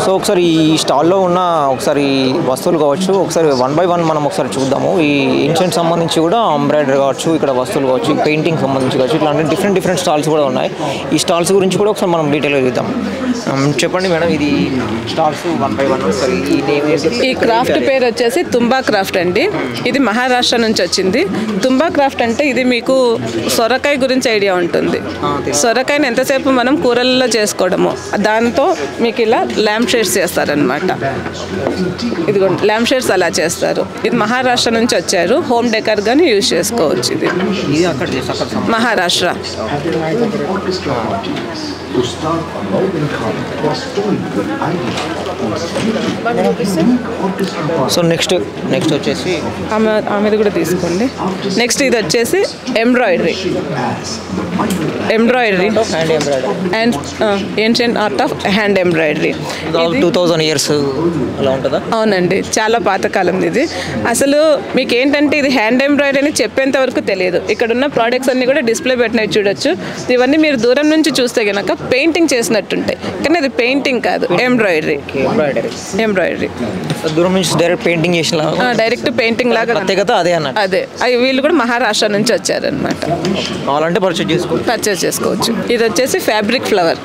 So ఒకసారి ఈ స్టాల్లో ఉన్న ఒకసారి వస్తువులు కావచ్చు, ఒకసారి 1 by 1 మనం ఒకసారి చూద్దాము. ఈ ఏన్షియంట్ సంబంధించి కూడా ఎంబ్రాయిడరీ కావచ్చు, ఇక్కడ వస్తువులు కావచ్చు, పెయింటింగ్ సంబంధించి కావచ్చు, ఇట్లాంటి డిఫరెంట్ స్టాల్స్ కూడా ఉన్నాయి. ఈ స్టాల్స్ గురించి కూడా ఒకసారి మనం డీటెయిల్గా చూద్దాం. చెప్పండి మేడం, ఇది స్టాల్స్ 1 by 1 ఒకసారి ఈ నేమ్ ఏంటి? ఈ క్రాఫ్ట్ పేరు వచ్చేసి తుంబా క్రాఫ్ట్ అండి. ఇది మహారాష్ట్ర నుంచి వచ్చింది. తుంబా క్రాఫ్ట్ అంటే ఇది మీకు సొరకాయ గురించి ఐడియా ఉంటుంది. సొరకాయని ఎంతసేపు మనం కూరల్లో చేసుకోవడము, దాంతో మీకు ఇలా ల్యాంప్ షేడ్స్ చేస్తారనమాట. ఇది ల్యాంప్ షేడ్స్ అలా చేస్తారు. ఇది మహారాష్ట్ర నుంచి వచ్చారు. హోమ్ డెకర్ గాని యూజ్ చేసుకోవచ్చు. ఇది మహారాష్ట్ర. సో నెక్స్ట్ వచ్చేసి ఆమెది కూడా తీసుకోండి. నెక్స్ట్ ఇది వచ్చేసి embroidery and ancient art of hand embroidery. 2000 years అలా ఉంటుందా? అవునండి, చాలా పాతకాలం ఇది. అసలు మీకు ఏంటంటే ఇది హ్యాండ్ ఎంబ్రాయిడరీ అని చెప్పేంత వరకు తెలియదు. ఇక్కడ ఉన్న ప్రోడక్ట్స్ అన్ని కూడా డిస్ప్లే పెట్టినవి చూడొచ్చు. ఇవన్నీ మీరు దూరం నుంచి చూస్తే కనుక పెయింటింగ్ చేసినట్టుంటాయి, కానీ అది పెయింటింగ్ కాదు, ఎంబ్రాయిడరీ. దూరం నుంచి డైరెక్ట్ పెయింటింగ్ చేసిన డైరెక్ట్ పెయింటింగ్ లాగా ప్రత్యేకత అదే అన్నట్టు. అదే వీళ్ళు కూడా మహారాష్ట్ర నుంచి వచ్చారనమాట. కావాలంటే పర్చేస్ చేసుకోవచ్చు. ఇది వచ్చేసి ఫ్యాబ్రిక్ ఫ్లవర్.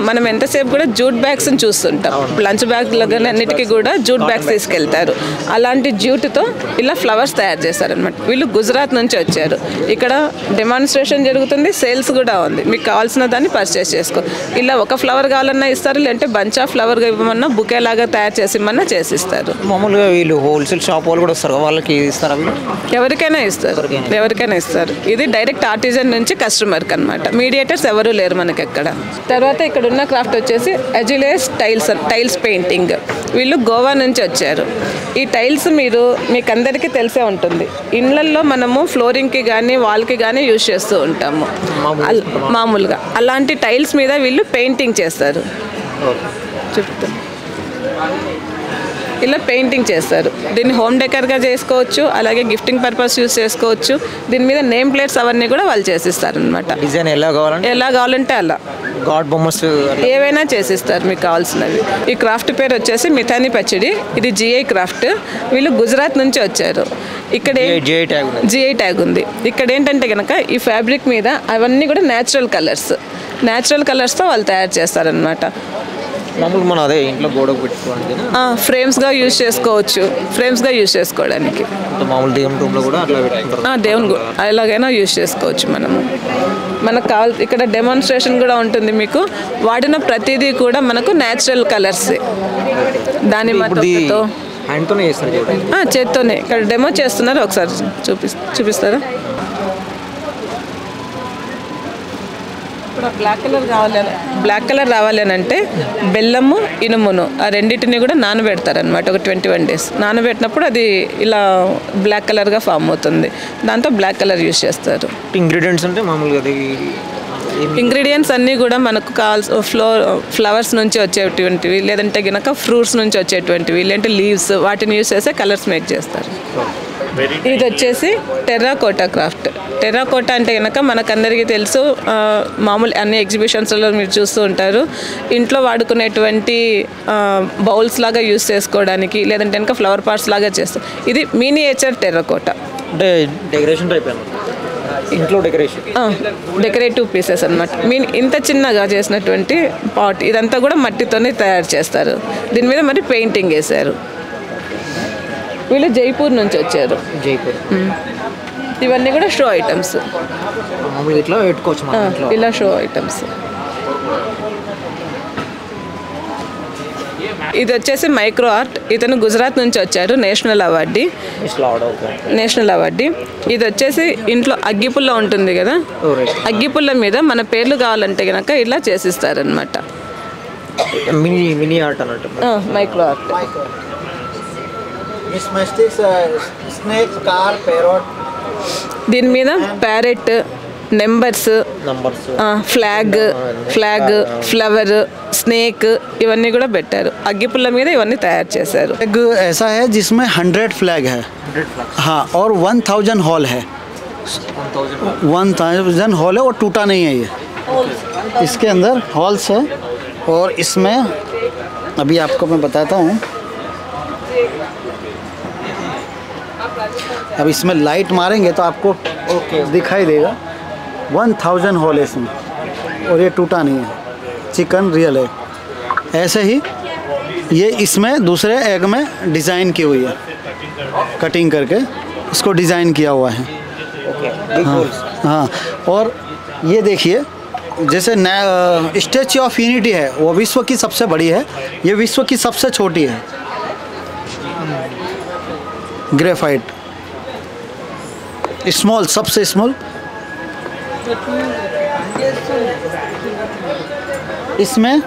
మనం ఎంతసేపు కూడా జూట్ బ్యాగ్స్ చూస్తుంటాం. లంచ్ బ్యాగ్ అన్నిటికీ కూడా జూట్ బ్యాగ్స్ తీసుకెళ్తారు. అలాంటి జూట్తో ఇలా ఫ్లవర్స్ తయారు చేస్తారనమాట. వీళ్ళు గుజరాత్ నుంచి వచ్చారు. ఇక్కడ డెమాన్స్ట్రేషన్ జరుగుతుంది, సేల్స్ కూడా ఉంది. మీకు కావాల్సిన దాన్ని పర్చేస్ చేసుకో. ఇలా ఒక ఫ్లవర్ కావాలన్నా ఇస్తారు, లేదంటే బంచ్ ఆఫ్ ఫ్లవర్గా ఇవ్వమన్నా బుకే లాగా తయారు చేసి ఇవ్వమన్నా చేసిస్తారు. మామూలుగా వీళ్ళు హోల్సేల్ షాప్ వాళ్ళు కూడా వస్తారు, వాళ్ళకి ఇస్తారా? ఎవరికైనా ఇస్తారు. ఇది డైరెక్ట్ ఆర్టిజన్ నుంచి కస్టమర్కి అనమాట. మీడియేటర్స్ ఎవరు లేరు మనకి ఎక్కడ. తర్వాత ఇక్కడ ఉన్న క్రాఫ్ట్ వచ్చేసి అజిలేస్ టైల్స్ పెయింటింగ్. వీళ్ళు గోవా నుంచి వచ్చారు. ఈ టైల్స్ మీకు అందరికీ తెలిసే ఉంటుంది. ఇళ్ళల్లో మనము ఫ్లోరింగ్కి కానీ వాల్కి కానీ యూజ్ చేస్తూ ఉంటాము మామూలుగా. అలాంటి టైల్స్ మీద వీళ్ళు పెయింటింగ్ చేస్తారు. చెప్తాను, ఇలా పెయింటింగ్ చేస్తారు. దీన్ని హోమ్ డెకర్గా చేసుకోవచ్చు, అలాగే గిఫ్టింగ్ పర్పస్ యూజ్ చేసుకోవచ్చు. దీని మీద నేమ్ ప్లేట్స్ అవన్నీ కూడా వాళ్ళు చేసిస్తారు అనమాట. డిజైన్ ఎలా కావాలంటే అలా గాడ్ బొమ్మస్ ఏవైనా చేసిస్తారు మీకు కావాల్సినవి. ఈ క్రాఫ్ట్ పేరు వచ్చేసి మిథాని పచ్చడి. ఇది GI క్రాఫ్ట్. వీళ్ళు గుజరాత్ నుంచి వచ్చారు. ఇక్కడ GI ట్యాగ్ ఉంది. ఇక్కడ ఏంటంటే కనుక ఈ ఫ్యాబ్రిక్ మీద అవన్నీ కూడా న్యాచురల్ కలర్స్తో వాళ్ళు తయారు చేస్తారనమాట. మామూలు మనం అదే ఇంట్లో గోడకు పెట్టుకోవడానికి ఫ్రేమ్స్గా యూజ్ చేసుకోవడానికి. మామూలు దేవుని రూమ్లో కూడా అట్లా పెట్టుకుంటారు. దేవుని ఎలాగైనా యూజ్ చేసుకోవచ్చు. మనకు ఇక్కడ డెమాన్స్ట్రేషన్ కూడా ఉంటుంది. మీకు వాడిన ప్రతిదీ కూడా మనకు న్యాచురల్ కలర్స్. దాని మధ్యతో చేత్తోనే ఇక్కడ డెమో చేస్తున్నారు. ఒకసారి చూపిస్తారా? బ్లాక్ కలర్ రావాలి అని అంటే బెల్లము, ఇనుమును ఆ రెండింటిని కూడా నానబెడతారనమాట. ఒక 21 days నానబెట్టినప్పుడు అది ఇలా బ్లాక్ కలర్గా ఫామ్ అవుతుంది. దాంతో బ్లాక్ కలర్ యూజ్ చేస్తారు. ఇంగ్రీడియంట్స్ అంటే మామూలుగా ఇంగ్రీడియంట్స్ అన్నీ కూడా మనకు ఫ్లవర్స్ నుంచి వచ్చేటువంటివి, లేదంటే కనుక ఫ్రూట్స్ నుంచి వచ్చేటువంటివి, లేదంటే లీవ్స్, వాటిని యూజ్ చేసే కలర్స్ మేక్ చేస్తారు. ఇది వచ్చేసి టెర్రాకోటా క్రాఫ్ట్. టెర్రాకోటా అంటే కనుక మనకందరికీ తెలుసు. మామూలు అన్ని ఎగ్జిబిషన్స్లో మీరు చూస్తూ ఉంటారు. ఇంట్లో వాడుకునేటువంటి బౌల్స్ లాగా యూజ్ చేసుకోవడానికి, లేదంటే కనుక ఫ్లవర్ పాట్స్ లాగా చేస్తారు. ఇది మినియేచర్ టెర్రాకోటా అంటే డెకరేషన్ టైప్ ఇంట్లో డెకరేటివ్ పీసెస్ అనమాట. ఇంత చిన్నగా చేసినటువంటి పాట్ ఇదంతా కూడా మట్టితోనే తయారు చేస్తారు. దీని మీద మరి పెయింటింగ్ వేశారు. వీళ్ళు జైపూర్ నుంచి వచ్చారు. ఇవన్నీ కూడా షో ఐటమ్స్. ఇలా షో ఐటమ్స్. ఇది వచ్చేసి మైక్రో ఆర్ట్. ఇతను గుజరాత్ నుంచి వచ్చారు. National awardee. ఇది వచ్చేసి ఇంట్లో అగ్గిపుల్ల ఉంటుంది కదా, అగ్గిపుల్ల మీద మన పేర్లు కావాలంటే కనుక ఇలా చేసిస్తారనమాట. మినీ ఆర్ట్ అన్నట్టు. Micro art. దీని మీద parrot, numbers, flag, flower, snake ఇవన్నీ కూడా పెట్టారు. అగ్గిపుల్ల మీద ఇవన్నీ తయారు చేశారు. ऐसा है जिसमें 100 फ्लैग है, हाँ, और 1000 हॉल है. 1000 हॉल है और टूटा नहीं है ये. इसके अंदर हॉल्स है और इसमें अभी आपको मैं बताता हूँ। अब इसमें लाइट मारेंगे तो आपको दिखाई देगा। 1000 होल है इसमें, और ये टूटा नहीं है, चिकन रियल है। ऐसे ही ये इसमें दूसरे एग में डिज़ाइन की हुई है, कटिंग करके इसको डिज़ाइन किया हुआ है। हाँ, और ये देखिए जैसे स्टैच्यू ऑफ यूनिटी है, वो विश्व की सबसे बड़ी है, ये विश्व की सबसे छोटी है। ग्रेफाइट स्मॉल, सबसे स्मॉल। इसमें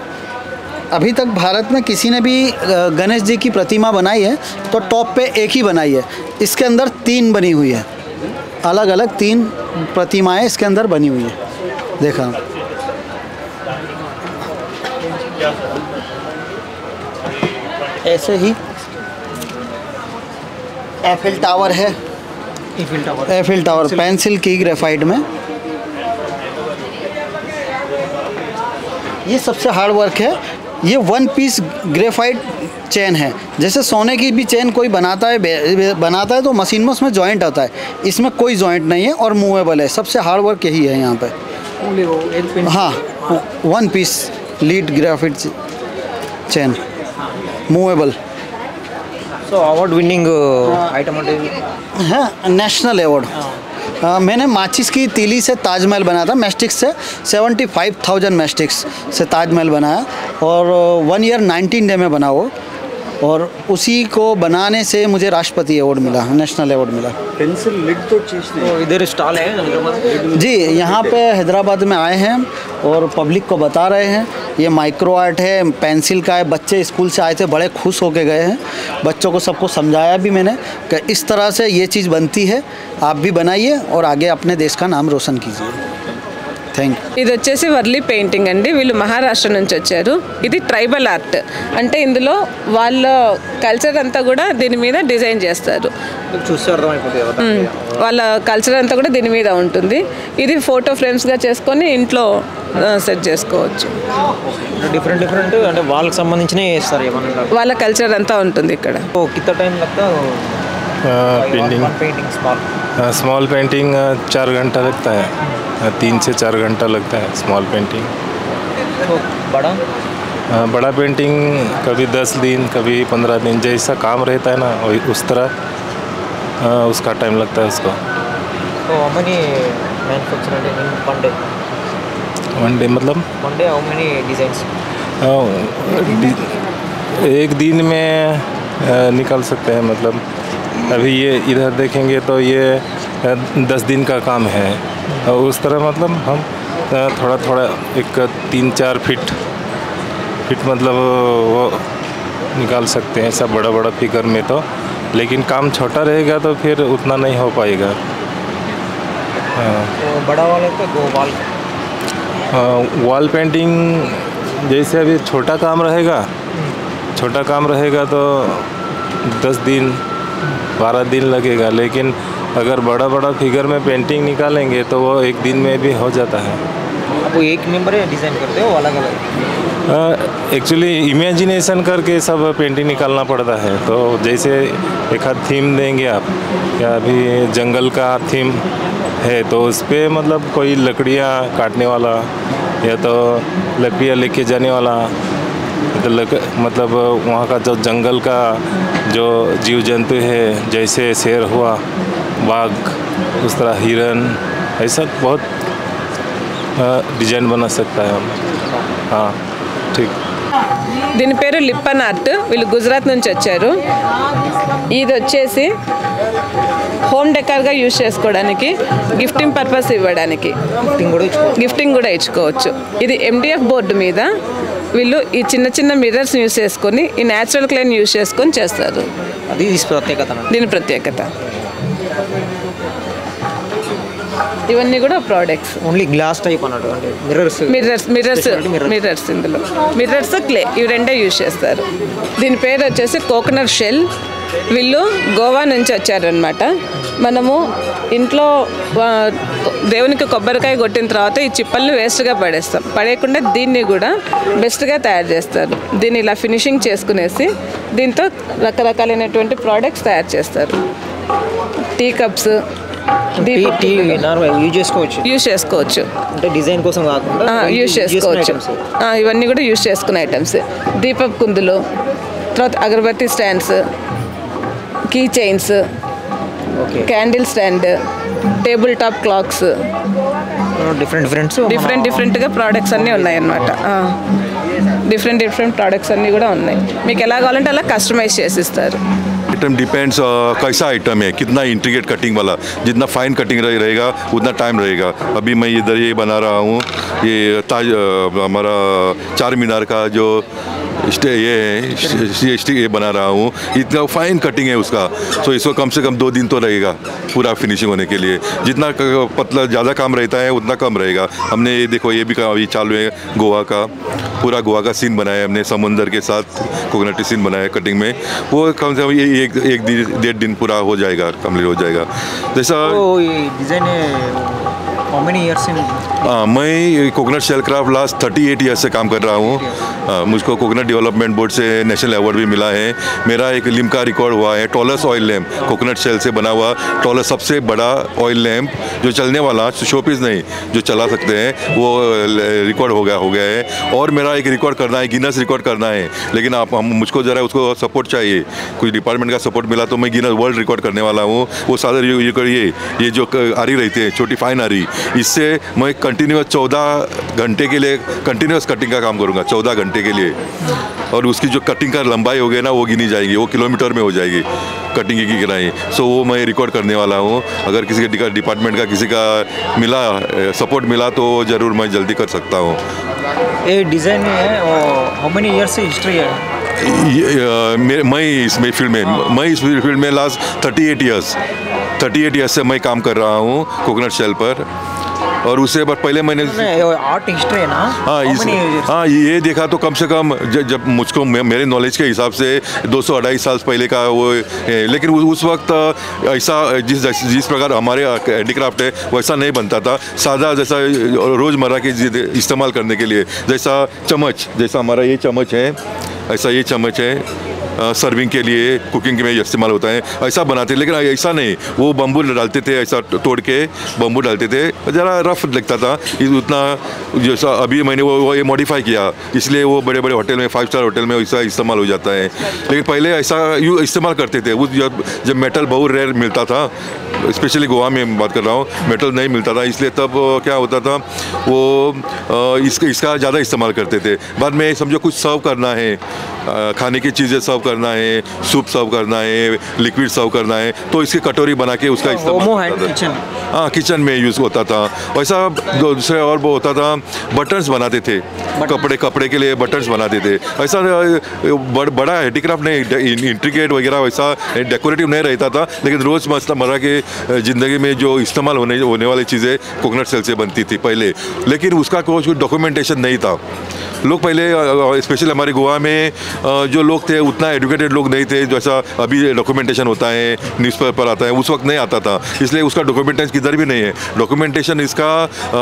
अभी तक भारत में किसी ने भी गणेश जी की प्रतिमा बनाई है तो टॉप पे एक ही बनाई है। इसके अंदर 3 बनी हुई है, अलग अलग 3 प्रतिमाएं इसके अंदर बनी हुई है। देखा, ऐसे ही एफिल टावर है। एफिल टावर पेंसिल की ग्रेफाइट में। ये सबसे हार्ड वर्क है। ये 1 पीस ग्रेफाइट चेन है। जैसे सोने की भी चेन कोई बनाता है तो मशीन में उसमें जॉइंट आता है, इसमें कोई जॉइंट नहीं है और मूवेबल है। सबसे हार्ड वर्क यही है यहाँ पे। हाँ, 1 piece lead graphite chain, movable. So award winning item है, नेशनल अवार्ड। मैंने माचिस की तीली से ताजमहल बनाया था, मैस्टिक्स से 75,000 मैस्टिक्स से ताजमहल बनाया, और 1 ईयर 19 डे में बना वो, और उसी को बनाने से मुझे राष्ट्रपति अवार्ड मिला, नेशनल अवार्ड मिला। पेंसिल लिड तो चीज़ नहीं। तो इधर स्टॉल है जी, यहाँ पे हैदराबाद में आए हैं और पब्लिक को बता रहे हैं। ये माइक्रो आर्ट है, पेंसिल का है। बच्चे स्कूल से आए थे, बड़े खुश होके गए हैं। बच्चों को सबको समझाया भी मैंने कि इस तरह से ये चीज़ बनती है, आप भी बनाइए और आगे अपने देश का नाम रोशन कीजिए। Thank you. ఇది వచ్చేసి వర్లీ పెయింటింగ్ అండి. వీళ్ళు మహారాష్ట్ర నుంచి వచ్చారు. ఇది ట్రైబల్ ఆర్ట్, అంటే ఇందులో వాళ్ళ కల్చర్ అంతా కూడా దీని మీద డిజైన్ చేస్తారు. చూస్తే అర్థమైపోతుంది, వాళ్ళ కల్చర్ అంతా కూడా దీని మీద ఉంటుంది. ఇది ఫోటో ఫ్రేమ్స్గా చేసుకొని ఇంట్లో సెట్ చేసుకోవచ్చు. డిఫరెంట్ డిఫరెంట్ అంటే వాళ్ళకి సంబంధించినవి చేస్తారు ఏమన్నా, వాళ్ళ కల్చర్ అంతా ఉంటుంది ఇక్కడ. కిత్త టైం लगता पेंटिंग स्मॉल पेंटिंग 4 घंटा लगता है, 3 से 4 घंटा लगता है स्मॉल पेंटिंग। तो बड़ा पेंटिंग कभी 10 दिन कभी 15 दिन, जैसा काम रहता है ना वही उस तरह उसका टाइम लगता है उसको. तो how many manufactured in one day? One day मतलब? One day how many designs? एक दिन में निकाल सकते हैं. मतलब अभी ये इधर देखेंगे तो ये 10 दिन का काम है, और उस तरह मतलब हम थोड़ा थोड़ा एक 3-4 फीट मतलब वो निकाल सकते हैं सब बड़ा बड़ा फिगर में. तो लेकिन काम छोटा रहेगा तो फिर उतना नहीं हो पाएगा. तो बड़ा वाले तो वॉल पेंटिंग जैसे अभी छोटा काम रहेगा तो 10 दिन 12 दिन लगेगा. लेकिन अगर बड़ा बड़ा फिगर में पेंटिंग निकालेंगे तो वो एक दिन में भी हो जाता है. आप एक मेंबर डिज़ाइन करते हो अलग अलग? एक्चुअली इमेजिनेशन करके सब पेंटिंग निकालना पड़ता है. तो जैसे एक आध थीम देंगे आप, या अभी जंगल का थीम है तो उस पर मतलब कोई लकड़ियाँ काटने वाला या तो लकड़ियाँ लेके जाने वाला, तो मतलब वहाँ का जो जंगल का जो जीव जंतु है, जैसे शेर हुआ, बाघ, उस तरह हिरन, ऐसा बहुत डिजाइन बना सकता है. हाँ ठीक. దీని పేరు లిప్పన్ ఆర్ట్. వీళ్ళు గుజరాత్ నుంచి వచ్చారు. ఇది వచ్చేసి హోమ్ డెకార్గా యూజ్ చేసుకోవడానికి, గిఫ్టింగ్ పర్పస్ ఇవ్వడానికి, గిఫ్టింగ్ కూడా ఇచ్చుకోవచ్చు. ఇది MDF బోర్డు మీద వీళ్ళు ఈ చిన్న చిన్న మిర్రర్స్ యూజ్ చేసుకొని ఈ న్యాచురల్ క్లైన్ యూజ్ చేసుకొని చేస్తారు. అది ప్రత్యేకత, దీని ప్రత్యేకత. ఇవన్నీ కూడా ప్రోడక్ట్స్ ఓన్లీ గ్లాస్ టైప్ అన్నట్టు, అంటే మిర్రర్స్ ఇందులో మిర్రర్స్ క్లే ఇవి రెండే యూజ్ చేస్తారు. దీని పేరు వచ్చేసి కోకోనట్ షెల్. వీళ్ళు గోవా నుంచి వచ్చారనమాట. మనము ఇంట్లో దేవునికి కొబ్బరికాయ కొట్టిన తర్వాత ఈ చిప్పల్ని వేస్ట్గా పడేస్తాం. పడేయకుండా దీన్ని కూడా బెస్ట్గా తయారు చేస్తారు. దీన్ని ఇలా ఫినిషింగ్ చేసుకునేసి దీంతో రకరకాలైనటువంటి ప్రోడక్ట్స్ తయారు చేస్తారు. టీ కప్స్ యూజ్ చేసుకోవచ్చు, అంటే డిజైన్ కోసం కాకుండా యూజ్ చేసుకోవచ్చు. ఇవన్నీ కూడా యూజ్ చేసుకునే ఐటమ్స్. దీపపు కుందులు, తర్వాత అగరబత్తి stands, key chains, candle stand, table top clocks, డిఫరెంట్గా ప్రోడక్ట్స్ అన్నీ ఉన్నాయన్నమాట. డిఫరెంట్ ప్రోడక్ట్స్ అన్నీ కూడా ఉన్నాయి. మీకు ఎలా కావాలంటే అలా కస్టమైజ్ చేసిస్తారు. आइटम डिपेंड्स कैसा आइटम है, कितना इंट्रिकेट कटिंग वाला, जितना फाइन कटिंग रहेगा उतना टाइम रहेगा. अभी मैं इधर ये बना रहा हूँ, ये ताज हमारा चार मीनार का जो ये बना रहा हूँ, इतना फाइन कटिंग है उसका. तो इसको कम से कम 2 दिन तो रहेगा पूरा फिनिशिंग होने के लिए. जितना पतला ज़्यादा काम रहता है उतना कम रहेगा. हमने ये देखो ये भी अभी चालू है गोवा का, पूरा गोवा का सीन बनाया हमने, समुंदर के साथ कोकोनट सीन बनाया कटिंग में. वो कम से कम ये 1-1.5 दिन पूरा हो जाएगा, कंप्लीट हो जाएगा. जैसा design how many years in? मैं coconut shell craft last 38 years से काम कर रहा हूँ. मुझको कोकोनट डेवलपमेंट बोर्ड से नेशनल अवार्ड भी मिला है. मेरा एक लिम्का रिकॉर्ड हुआ है, tallest oil lamp, coconut shell से बना हुआ टॉलेस्ट सबसे बड़ा ऑयल लैम्प जो चलने वाला, शोपीस नहीं, जो चला सकते हैं, वो रिकॉर्ड हो गया है. और मेरा एक रिकॉर्ड करना है, गिनस रिकॉर्ड करना है, लेकिन मुझको ज़रा उसको सपोर्ट चाहिए, कुछ डिपार्टमेंट का सपोर्ट मिला तो मैं गिनस वर्ल्ड रिकॉर्ड करने वाला हूँ. वो सारे ये जो आरी रहती है, छोटी फाइन आरी, इससे मैं कंटिन्यूस 14 घंटे के लिए कंटिन्यूस कटिंग का काम करूँगा, 14 घंटे के लिए. और उसकी जो कटिंग का लंबाई हो गई ना, वो गिनी जाएगी, वो किलोमीटर में हो जाएगी कटिंग की गिनाई. सो वो मैं रिकॉर्ड करने वाला हूँ. अगर किसी के डिपार्टमेंट का किसी का मिला सपोर्ट मिला तो ज़रूर मैं जल्दी कर सकता हूँ. ये डिज़ाइन में है और हाउ मेनी ईयर्स से हिस्ट्री है? मैं इस फील्ड में लास्ट 38 ईयर्स से मैं काम कर रहा हूँ कोकोनट शेल पर. और उससे पहले मैंने आर्ट हिस्ट्री है ना, ये देखा तो कम से कम जब मुझको मेरे नॉलेज के हिसाब से 200-2.5 साल पहले का वो. लेकिन उस वक्त ऐसा जिस प्रकार हमारे हैंडीक्राफ्ट है वैसा नहीं बनता था. सादा जैसा रोज़मर्रा के इस्तेमाल करने के लिए, जैसा चम्मच, जैसा हमारा ये चम्मच है, ऐसा ये चम्मच है सर्विंग के लिए, कुकिंग में इस्तेमाल होता है, ऐसा बनाते. लेकिन ऐसा नहीं, वो बम्बू डालते थे, ऐसा तोड़ के बम्बू डालते थे, ज़रा रफ लगता था. उतना जैसा अभी मैंने वो ये मॉडिफाई किया, इसलिए वो बड़े बड़े होटल में, 5 स्टार होटल में ऐसा इस्तेमाल हो जाता है. लेकिन पहले ऐसा इस्तेमाल करते थे. वो जब मेटल बहुत रेयर मिलता था, स्पेशली गोवा में बात कर रहा हूँ, मेटल नहीं मिलता था, इसलिए तब क्या होता था, वो इसका ज़्यादा इस्तेमाल करते थे. बाद में समझो कुछ सर्व करना है, खाने की चीज़ें सर्व करना है, सूप सर्व करना है, लिक्विड सर्व करना है, तो इसकी कटोरी बना के उसका इस्तेमाल, हाँ, किचन में यूज़ होता था. वैसा दूसरे और वो होता था, बटन्स बनाते थे, कपड़े के लिए बटन्स बनाते थे. ऐसा बड़ा हैंडीक्राफ्ट नहीं, इंट्रिकेट वगैरह वैसा डेकोरेटिव नहीं रहता था. लेकिन रोज़मर्रा के ज़िंदगी में जो इस्तेमाल होने वाली चीज़ें कोकोनट शेल से बनती थी पहले. लेकिन उसका कोई डॉक्यूमेंटेशन नहीं था. लोग पहले स्पेशली हमारे गोवा में जो लोग थे उतना एजुकेटेड लोग नहीं थे, जैसा अभी डॉक्यूमेंटेशन होता है, न्यूज़पेपर आता है, उस वक्त नहीं आता था. इसलिए उसका डॉक्यूमेंटेशन किधर भी नहीं है. डॉक्यूमेंटेशन इसका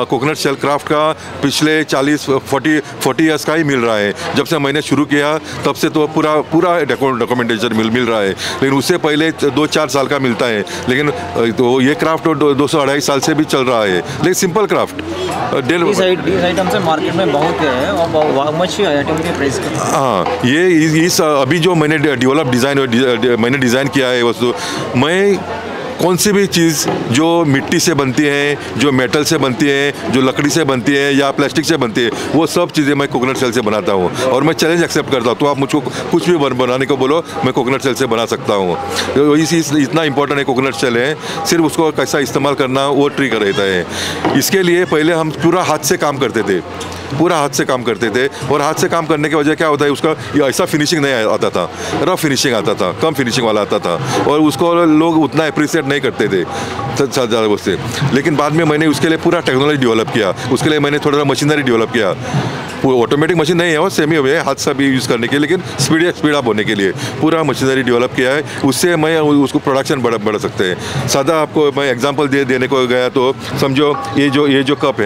कोकोनट शेल क्राफ्ट का पिछले 40 ईयर्स का ही मिल रहा है. जब से मैंने शुरू किया तब से तो पूरा डॉक्यूमेंटेशन मिल रहा है. लेकिन उससे पहले 2-4 साल का मिलता है. लेकिन तो ये क्राफ्ट 200-2.5 साल से भी चल रहा है. लेकिन सिंपल क्राफ्ट आइटम से मार्केट में बहुत है और आइटम के प्राइस. हाँ, ये इस अभी जो मैंने मैंने डिज़ाइन किया है वस्तु, मैं कौन सी भी चीज़ जो मिट्टी से बनती है, जो मेटल से बनती है, जो लकड़ी से बनती है या प्लास्टिक से बनती है, वो सब चीज़ें मैं कोकोनट शेल से बनाता हूँ. और मैं चैलेंज एक्सेप्ट करता हूँ. तो आप मुझको कुछ भी बनाने को बोलो, मैं कोकोनट शेल से बना सकता हूँ. इतना इंपॉर्टेंट है कोकोनट शेल है. सिर्फ उसको कैसा इस्तेमाल करना वो ट्रिक रहता है. इसके लिए पहले हम पूरा हाथ से काम करते थे. और हाथ से काम करने की वजह क्या होता है, उसका ऐसा फिनिशिंग नहीं आता था, रफ फिनिशिंग आता था, कम फिनिशिंग वाला आता था. और उसको लोग उतना अप्रिशिएट नहीं करते थे ज़्यादा उससे. लेकिन बाद में मैंने उसके लिए पूरा टेक्नोलॉजी डेवलप किया, उसके लिए मैंने थोड़ा सा मशीनरी डेवलप किया. ऑटोमेटिक मशीन नहीं है, वो सेमी है, हाथ से भी यूज़ करने के लिए, लेकिन स्पीड अप होने के लिए पूरा मशीनरी डेवलप किया है। उससे मैं उसको प्रोडक्शन बढ़ा सकते हैं। सादा आपको मैं एग्जांपल देने को गया तो समझो ये जो कप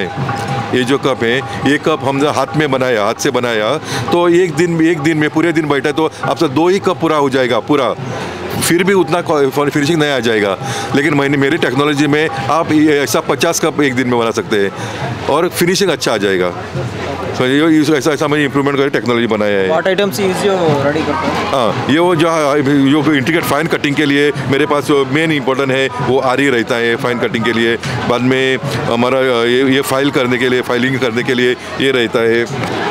है, ये कप हमने हाथ से बनाया तो एक दिन में पूरे दिन बैठा तो आपसे 2 ही कप पूरा हो जाएगा पूरा, फिर भी उतना फिनिशिंग नहीं आ जाएगा। लेकिन मेरी टेक्नोलॉजी में आप ऐसा 50 कप एक दिन में बना सकते हैं और फिनिशिंग अच्छा आ जाएगा। तो ये ऐसा मैंने इम्प्रूवमेंट करके टेक्नोलॉजी बनाया है। व्हाट आइटम्स यूज जो रेडी करते हैं? हाँ, ये वो जो इंट्रिकेट फाइन कटिंग के लिए मेरे पास जो मेन इंपॉर्टेंट है वो आरी रहता है फाइन कटिंग के लिए। बाद में हमारा ये फाइलिंग करने के लिए ये रहता है।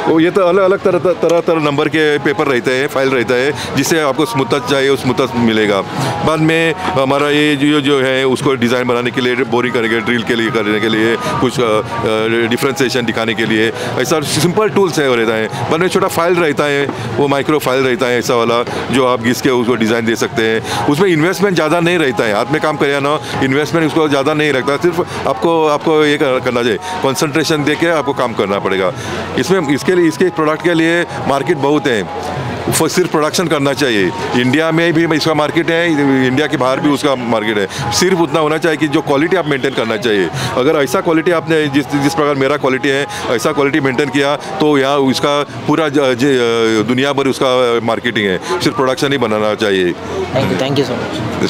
वो ये तो अलग तरह नंबर के पेपर रहते हैं, फाइल रहता है, जिससे आपको स्मूथनेस चाहिए वो स्मूथनेस मिलेगा। बाद में हमारा ये जो है उसको डिज़ाइन बनाने के लिए, बोरिंग करने के लिए कुछ डिफ्रेंसिएशन दिखाने के लिए ऐसा सिंपल टूल्स है रहता है। बाद में छोटा फाइल रहता है, वो माइक्रो फाइल रहता है ऐसा वाला, जो आप घिस के उसको डिज़ाइन दे सकते हैं। उसमें इन्वेस्टमेंट ज़्यादा नहीं रहता है, हाथ में काम करिए ना, इन्वेस्टमेंट उसको ज़्यादा नहीं लगता, सिर्फ आपको ये करना चाहिए, कंसंट्रेशन दे के आपको काम करना पड़ेगा। इसके प्रोडक्ट के लिए मार्केट बहुत है, सिर्फ प्रोडक्शन करना चाहिए। इंडिया में भी इसका मार्केट है, इंडिया के बाहर भी उसका मार्केट है। सिर्फ उतना होना चाहिए कि जो क्वालिटी आप मेंटेन करना चाहिए। अगर ऐसा क्वालिटी आपने जिस प्रकार मेरा क्वालिटी है ऐसा क्वालिटी मेंटेन किया तो यहाँ उसका पूरा दुनिया भर उसका मार्केटिंग है। सिर्फ प्रोडक्शन ही बनाना चाहिए। Thank you so much.